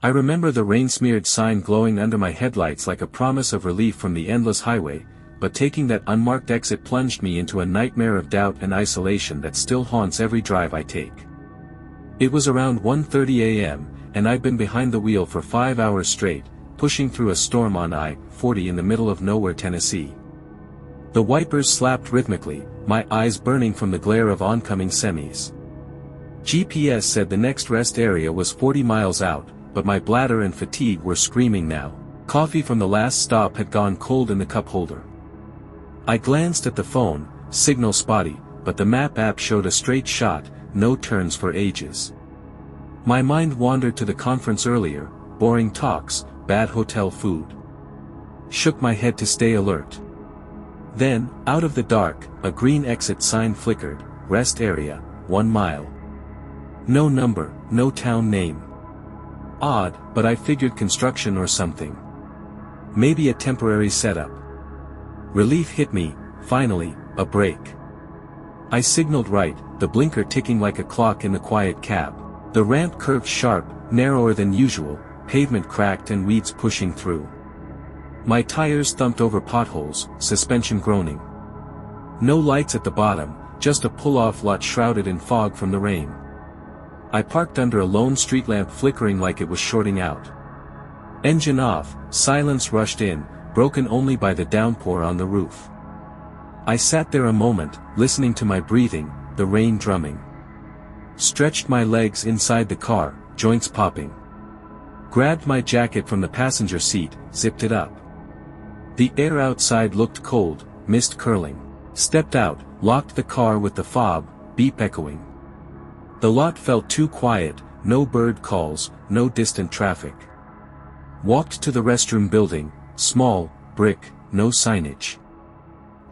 I remember the rain-smeared sign glowing under my headlights like a promise of relief from the endless highway, but taking that unmarked exit plunged me into a nightmare of doubt and isolation that still haunts every drive I take. It was around 1:30 a.m., and I'd been behind the wheel for 5 hours straight, pushing through a storm on I-40 in the middle of nowhere, Tennessee. The wipers slapped rhythmically, my eyes burning from the glare of oncoming semis. GPS said the next rest area was 40 miles out, but my bladder and fatigue were screaming now. Coffee from the last stop had gone cold in the cup holder. I glanced at the phone, signal spotty, but the map app showed a straight shot, no turns for ages. My mind wandered to the conference earlier, boring talks, bad hotel food. Shook my head to stay alert. Then, out of the dark, a green exit sign flickered, rest area, 1 mile. No number, no town name. Odd, but I figured construction or something. Maybe a temporary setup. Relief hit me, finally, a brake. I signaled right, the blinker ticking like a clock in the quiet cab. The ramp curved sharp, narrower than usual, pavement cracked and weeds pushing through. My tires thumped over potholes, suspension groaning. No lights at the bottom, just a pull-off lot shrouded in fog from the rain. I parked under a lone street lamp flickering like it was shorting out. Engine off, silence rushed in, broken only by the downpour on the roof. I sat there a moment, listening to my breathing, the rain drumming. Stretched my legs inside the car, joints popping. Grabbed my jacket from the passenger seat, zipped it up. The air outside looked cold, mist curling. Stepped out, locked the car with the fob, beep echoing. The lot felt too quiet, no bird calls, no distant traffic. Walked to the restroom building, small, brick, no signage.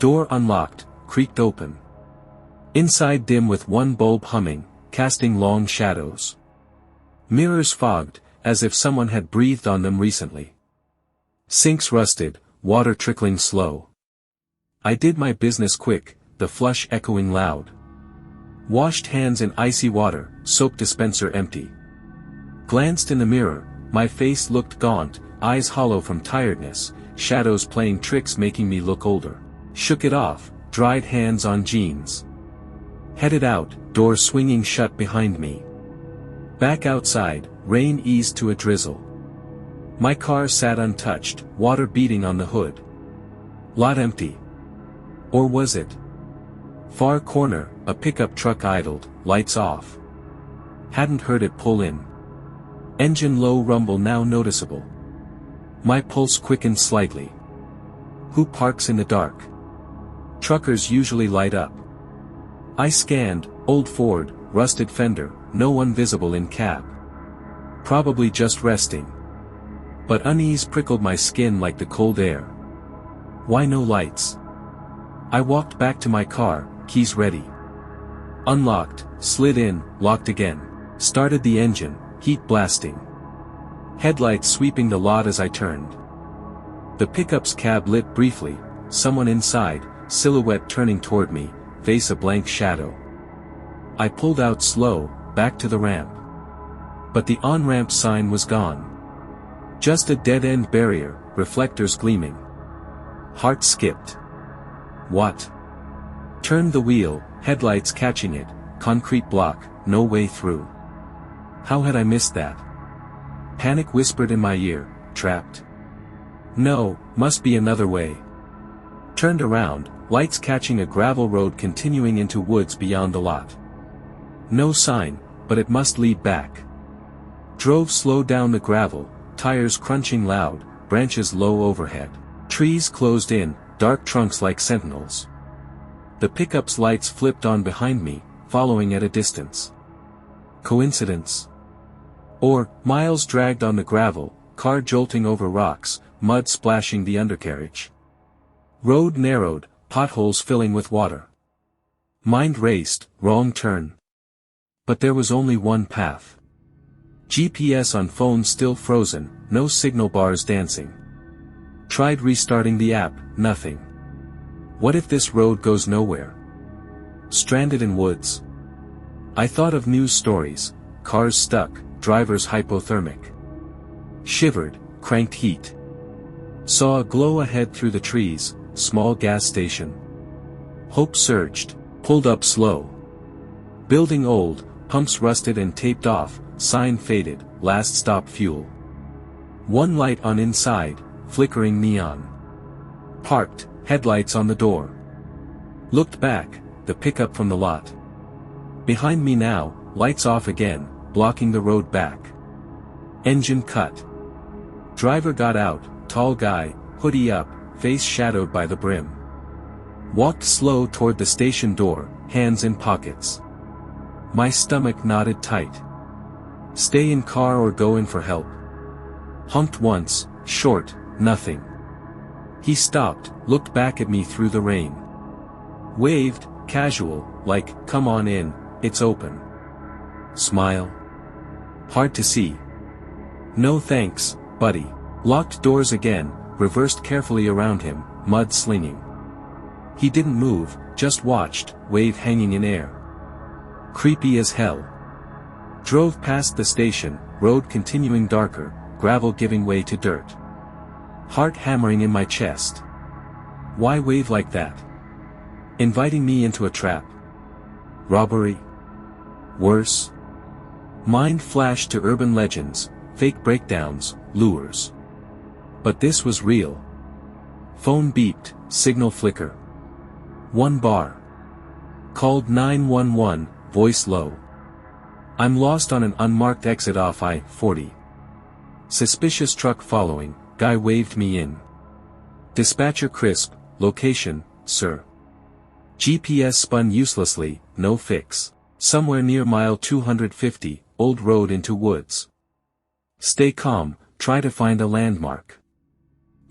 Door unlocked, creaked open. Inside dim with one bulb humming, casting long shadows. Mirrors fogged, as if someone had breathed on them recently. Sinks rusted, water trickling slow. I did my business quick, the flush echoing loud. Washed hands in icy water, soap dispenser empty. Glanced in the mirror, my face looked gaunt, eyes hollow from tiredness, shadows playing tricks making me look older. Shook it off, dried hands on jeans. Headed out, door swinging shut behind me. Back outside, rain eased to a drizzle. My car sat untouched, water beating on the hood. Lot empty. Or was it? Far corner, a pickup truck idled, lights off. Hadn't heard it pull in. Engine low rumble now noticeable. My pulse quickened slightly. Who parks in the dark? Truckers usually light up. I scanned, old Ford, rusted fender, no one visible in cab. Probably just resting. But unease prickled my skin like the cold air. Why no lights? I walked back to my car, keys ready. Unlocked, slid in, locked again. Started the engine, heat blasting. Headlights sweeping the lot as I turned. The pickup's cab lit briefly, someone inside, silhouette turning toward me, face a blank shadow. I pulled out slow, back to the ramp. But the on-ramp sign was gone. Just a dead-end barrier, reflectors gleaming. Heart skipped. What? Turned the wheel, headlights catching it, concrete block, no way through. How had I missed that? Panic whispered in my ear, trapped. No, must be another way. Turned around, lights catching a gravel road continuing into woods beyond the lot. No sign, but it must lead back. Drove slow down the gravel, tires crunching loud, branches low overhead. Trees closed in, dark trunks like sentinels. The pickup's lights flipped on behind me, following at a distance. Coincidence? Or, miles dragged on the gravel, car jolting over rocks, mud splashing the undercarriage. Road narrowed, potholes filling with water. Mind raced, wrong turn. But there was only one path. GPS on phone still frozen, no signal bars dancing. Tried restarting the app, nothing. What if this road goes nowhere? Stranded in woods. I thought of news stories, cars stuck, drivers hypothermic. Shivered, cranked heat. Saw a glow ahead through the trees, small gas station. Hope surged, pulled up slow. Building old, pumps rusted and taped off, sign faded, last stop fuel. One light on inside, flickering neon. Parked, headlights on the door. Looked back, the pickup from the lot. Behind me now, lights off again, blocking the road back. Engine cut. Driver got out, tall guy, hoodie up, face shadowed by the brim. Walked slow toward the station door, hands in pockets. My stomach knotted tight. Stay in car or go in for help? Honked once, short, nothing. He stopped, looked back at me through the rain. Waved, casual, like, come on in, it's open. Smile. Hard to see. No thanks, buddy. Locked doors again, reversed carefully around him, mud slinging. He didn't move, just watched, wave hanging in air. Creepy as hell. Drove past the station, road continuing darker, gravel giving way to dirt. Heart hammering in my chest. Why wave like that? Inviting me into a trap? Robbery? Worse? Mind flashed to urban legends, fake breakdowns, lures. But this was real. Phone beeped, signal flicker. One bar. Called 911, voice low. I'm lost on an unmarked exit off I-40. Suspicious truck following, guy waved me in. Dispatcher crisp, location, sir. GPS spun uselessly, no fix. Somewhere near mile 250, old road into woods. Stay calm, try to find a landmark.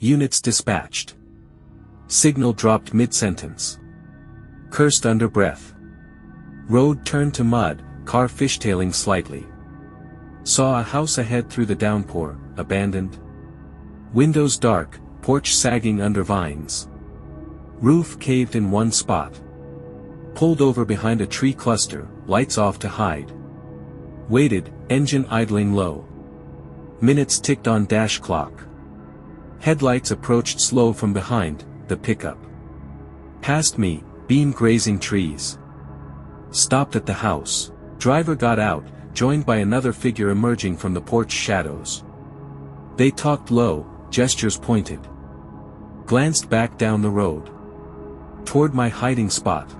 Units dispatched. Signal dropped mid-sentence. Cursed under breath. Road turned to mud, car fishtailing slightly. Saw a house ahead through the downpour, abandoned. Windows dark, porch sagging under vines. Roof caved in one spot. Pulled over behind a tree cluster, lights off to hide. Waited, engine idling low. Minutes ticked on dash clock. Headlights approached slow from behind, the pickup. Past me, beam grazing trees. Stopped at the house. Driver got out, joined by another figure emerging from the porch shadows. They talked low, gestures pointed. Glanced back down the road. Toward my hiding spot.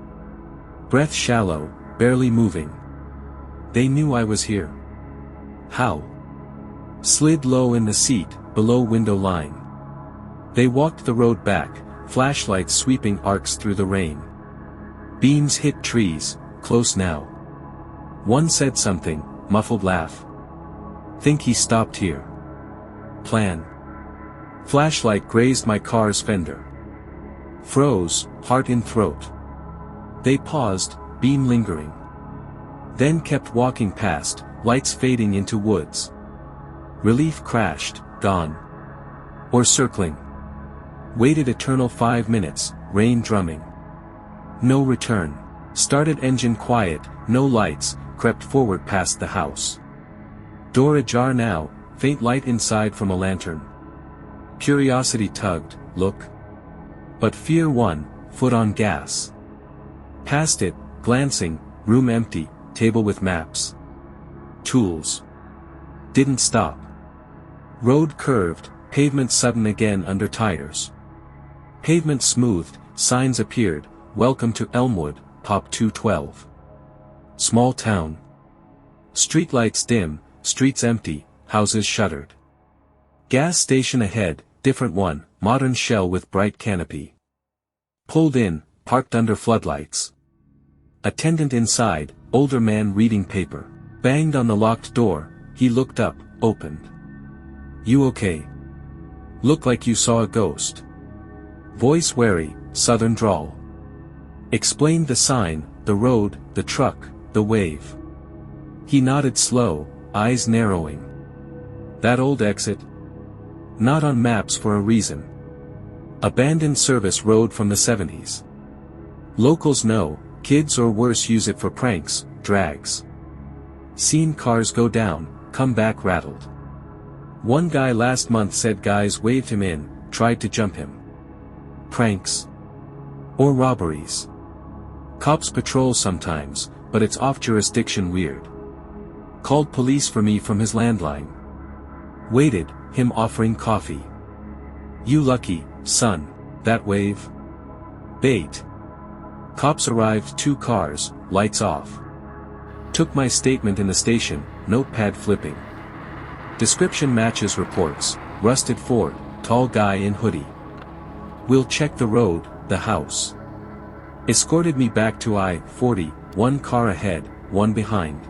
Breath shallow, barely moving. They knew I was here. How? Slid low in the seat, below window line. They walked the road back, flashlights sweeping arcs through the rain. Beams hit trees, close now. One said something, muffled laugh. Think he stopped here. Plan. Flashlight grazed my car's fender. Froze, heart in throat. They paused, beam lingering. Then kept walking past, lights fading into woods. Relief crashed, gone. Or circling. Waited eternal 5 minutes, rain drumming. No return. Started engine quiet, no lights, crept forward past the house. Door ajar now, faint light inside from a lantern. Curiosity tugged, look. But fear won, foot on gas. Past it, glancing, room empty, table with maps. Tools. Didn't stop. Road curved, pavement sudden again under tires. Pavement smoothed, signs appeared, welcome to Elmwood, Pop 212. Small town. Streetlights dim, streets empty, houses shuttered. Gas station ahead, different one, modern shell with bright canopy. Pulled in, parked under floodlights. Attendant inside, older man reading paper. Banged on the locked door, he looked up, opened. You okay? Look like you saw a ghost. Voice wary, southern drawl. Explained the sign, the road, the truck, the wave. He nodded slow, eyes narrowing. That old exit? Not on maps for a reason. Abandoned service road from the 70s. Locals know, kids or worse use it for pranks, drags. Seen cars go down, come back rattled. One guy last month said guys waved him in, tried to jump him. Pranks. Or robberies. Cops patrol sometimes, but it's off jurisdiction weird. Called police for me from his landline. Waited, him offering coffee. You lucky, son, that wave? Bait. Cops arrived, 2 cars, lights off. Took my statement in the station, notepad flipping. Description matches reports, rusted Ford, tall guy in hoodie. We'll check the road, the house. Escorted me back to I-40, 1 car ahead, 1 behind.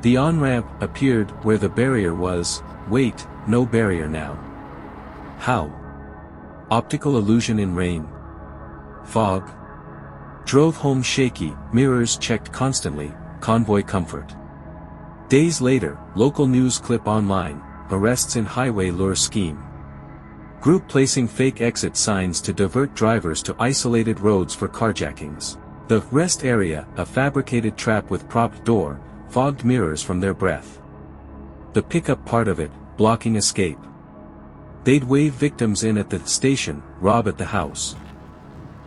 The on-ramp appeared where the barrier was. Wait, no barrier now. How? Optical illusion in rain. Fog. Drove home shaky, mirrors checked constantly, convoy comfort. Days later, local news clip online, arrests in highway lure scheme. Group placing fake exit signs to divert drivers to isolated roads for carjackings. The rest area, a fabricated trap with propped door, fogged mirrors from their breath. The pickup part of it, blocking escape. They'd wave victims in at the station, rob at the house.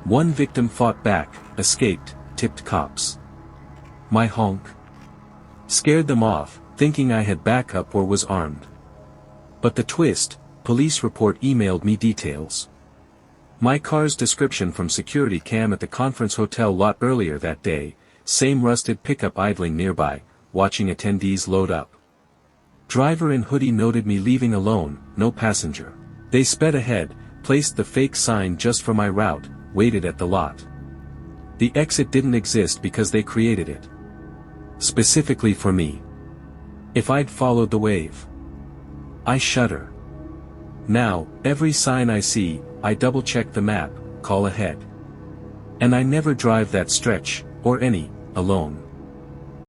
One victim fought back, escaped, tipped cops. My honk scared them off, thinking I had backup or was armed. But the twist, police report emailed me details. My car's description from security cam at the conference hotel lot earlier that day, same rusted pickup idling nearby, watching attendees load up. Driver in hoodie noted me leaving alone, no passenger. They sped ahead, placed the fake sign just for my route, waited at the lot. The exit didn't exist because they created it. Specifically for me. If I'd followed the wave. I shudder. Now, every sign I see, I double-check the map, call ahead. And I never drive that stretch, or any, alone.